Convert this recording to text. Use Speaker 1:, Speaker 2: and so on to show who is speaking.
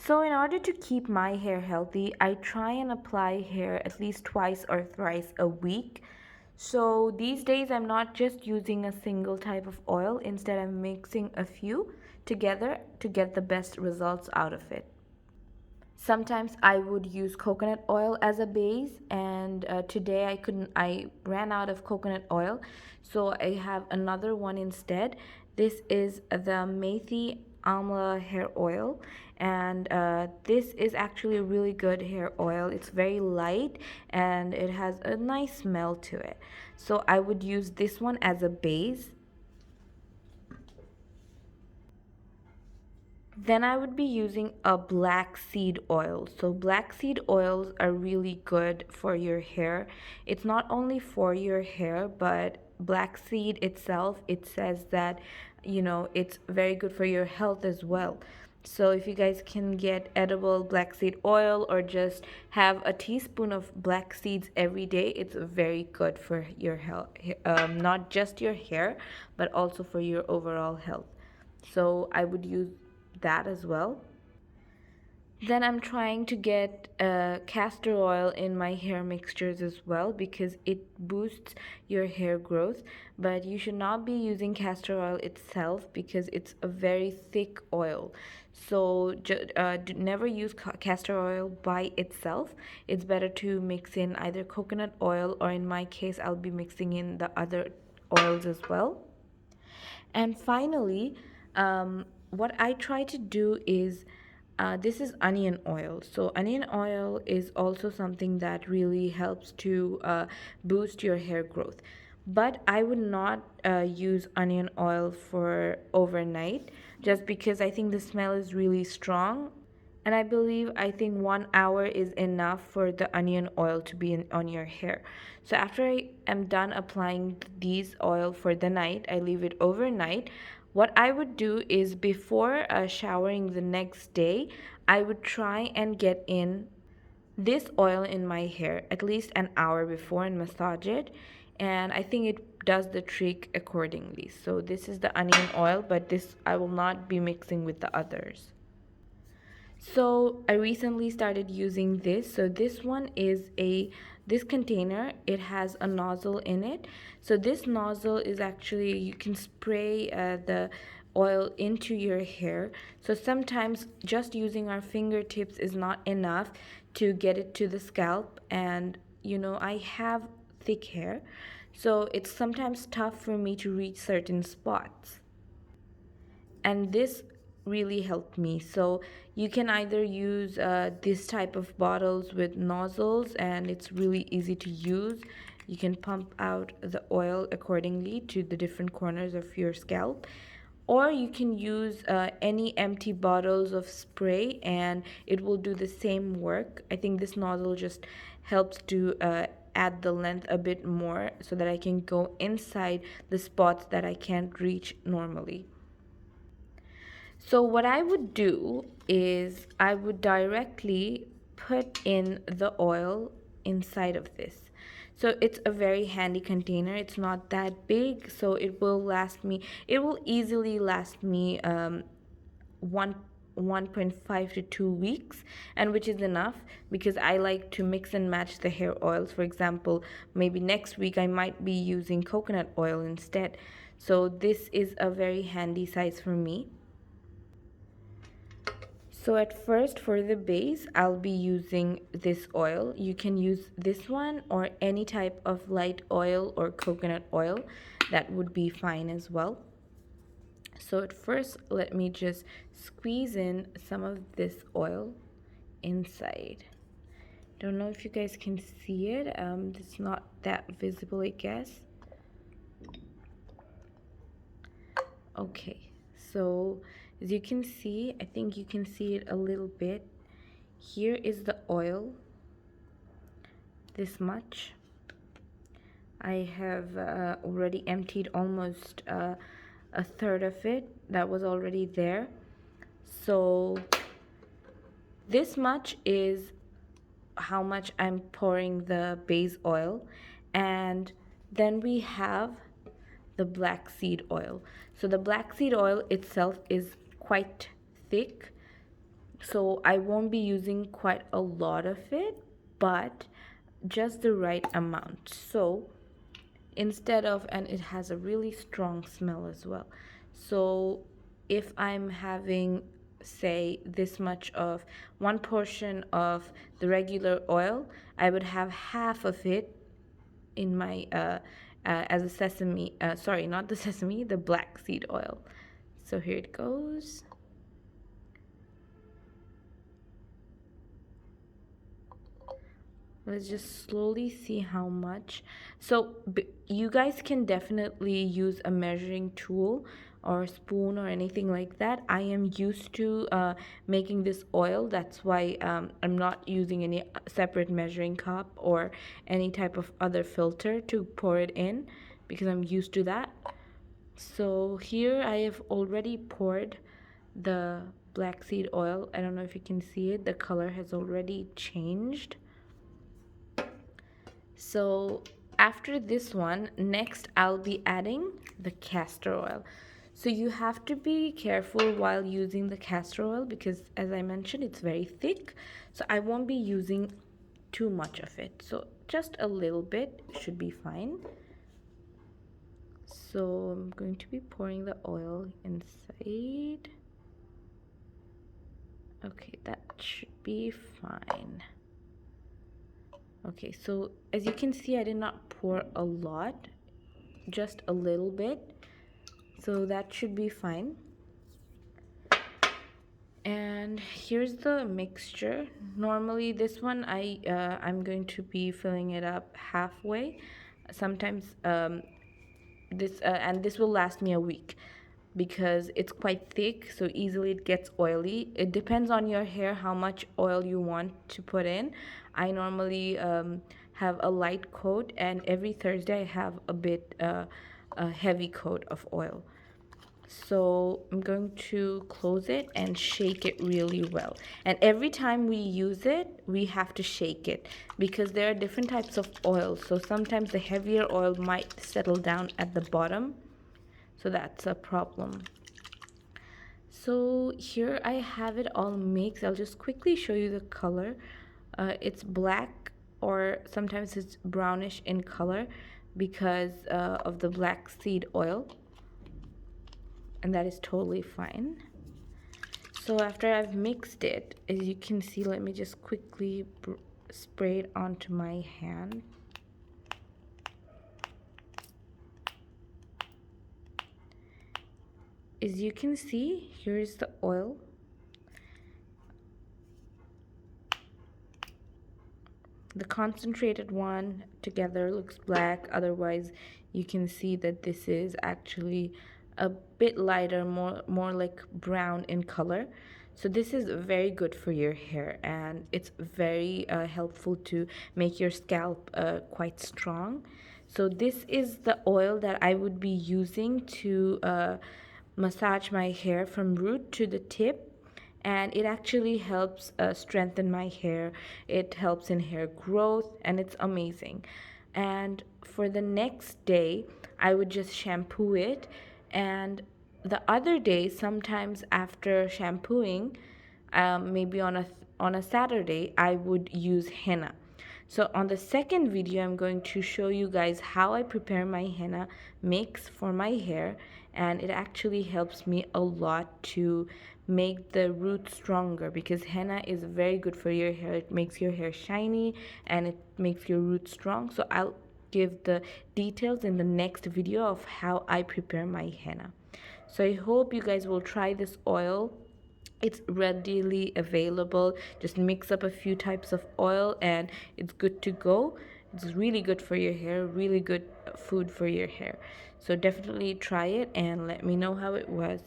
Speaker 1: So, in order to keep my hair healthy, I try and apply hair at least twice or thrice a week. So, these days I'm not just using a single type of oil, instead, I'm mixing a few together to get the best results out of it. Sometimes I would use coconut oil as a base, and today I ran out of coconut oil, so I have another one instead. This is the Methi Amla hair oil, and this is actually a really good hair oil. It's very light and it has a nice smell to it. So I would use this one as a base. Then I would be using a black seed oil. So black seed oils are really good for your hair. It's not only for your hair, but black seed itself, it says that, it's very good for your health as well. So if you guys can get edible black seed oil or just have a teaspoon of black seeds every day, it's very good for your health, not just your hair, but also for your overall health. So I would use that as well. Then I'm trying to get castor oil in my hair mixtures as well because it boosts your hair growth. But you should not be using castor oil itself because it's a very thick oil. So never use castor oil by itself. It's better to mix in either coconut oil, or in my case, I'll be mixing in the other oils as well. And finally, what I try to do is this is onion oil. So, onion oil is also something that really helps to boost your hair growth. But I would not use onion oil for overnight just because I think the smell is really strong. And I think 1 hour is enough for the onion oil to be on your hair. So after I am done applying these oil for the night, I leave it overnight. What I would do is before showering the next day, I would try and get in this oil in my hair at least an hour before and massage it. And I think it does the trick accordingly. So this is the onion oil, but this I will not be mixing with the others. So I recently started using this. So this one is this container, it has a nozzle in it. So this nozzle is actually, you can spray the oil into your hair. So sometimes just using our fingertips is not enough to get it to the scalp. And I have thick hair, so it's sometimes tough for me to reach certain spots, and this really helped me. So you can either use this type of bottles with nozzles, and it's really easy to use. You can pump out the oil accordingly to the different corners of your scalp, or you can use any empty bottles of spray and it will do the same work. I think this nozzle just helps to add the length a bit more so that I can go inside the spots that I can't reach normally. So what I would do is I would directly put in the oil inside of this. So it's a very handy container. It's not that big, so it will last me. It will easily last me one 1.5 to 2 weeks, and which is enough because I like to mix and match the hair oils. For example, maybe next week I might be using coconut oil instead. So this is a very handy size for me. So at first for the base, I'll be using this oil. You can use this one or any type of light oil or coconut oil. That would be fine as well. So at first, let me just squeeze in some of this oil inside. Don't know if you guys can see it. It's not that visible, I guess. Okay, so as you can see, I think you can see it a little bit. Here is the oil, this much. I have already emptied almost a third of it that was already there. So this much is how much I'm pouring the base oil, and then we have the black seed oil. So the black seed oil itself is quite thick. So I won't be using quite a lot of it, but just the right amount. So instead of, and it has a really strong smell as well. So if I'm having, say, this much of one portion of the regular oil, I would have half of it in my as a sesame, sorry, not the sesame, the black seed oil. So here it goes. Let's just slowly see how much. So you guys can definitely use a measuring tool or spoon or anything like that. I am used to making this oil. That's why I'm not using any separate measuring cup or any type of other filter to pour it in, because I'm used to that. So here I have already poured the black seed oil. I don't know if you can see it. The color has already changed. So after this one, next I'll be adding the castor oil. So you have to be careful while using the castor oil because, as I mentioned, it's very thick. So I won't be using too much of it. So just a little bit should be fine. So I'm going to be pouring the oil inside. Okay, that should be fine. Okay, so as you can see, I did not pour a lot, just a little bit. So that should be fine. And here's the mixture. Normally this one I'm going to be filling it up halfway. Sometimes this will last me a week because it's quite thick, so easily it gets oily. It depends on your hair how much oil you want to put in. I normally have a light coat, and every Thursday I have a heavy coat of oil. So I'm going to close it and shake it really well. And every time we use it, we have to shake it because there are different types of oil. So sometimes the heavier oil might settle down at the bottom. So that's a problem. So here I have it all mixed. I'll just quickly show you the color. It's black, or sometimes it's brownish in color because of the black seed oil, and that is totally fine. So after I've mixed it, as you can see, let me just quickly spray it onto my hand. As you can see, here's the oil. The concentrated one together looks black, otherwise you can see that this is actually a bit lighter, more like brown in color. So this is very good for your hair, and it's very helpful to make your scalp quite strong. So this is the oil that I would be using to massage my hair from root to the tip, and it actually helps strengthen my hair. It helps in hair growth, and it's amazing. And for the next day, I would just shampoo it, and the other day, sometimes after shampooing, maybe on a Saturday, I would use henna. So on the second video, I'm going to show you guys how I prepare my henna mix for my hair, and it actually helps me a lot to make the roots stronger because henna is very good for your hair. It makes your hair shiny and it makes your roots strong. So I'll give the details in the next video of how I prepare my henna. So I hope you guys will try this oil. It's readily available. Just mix up a few types of oil and it's good to go. It's really good for your hair, really good food for your hair. So definitely try it and let me know how it was.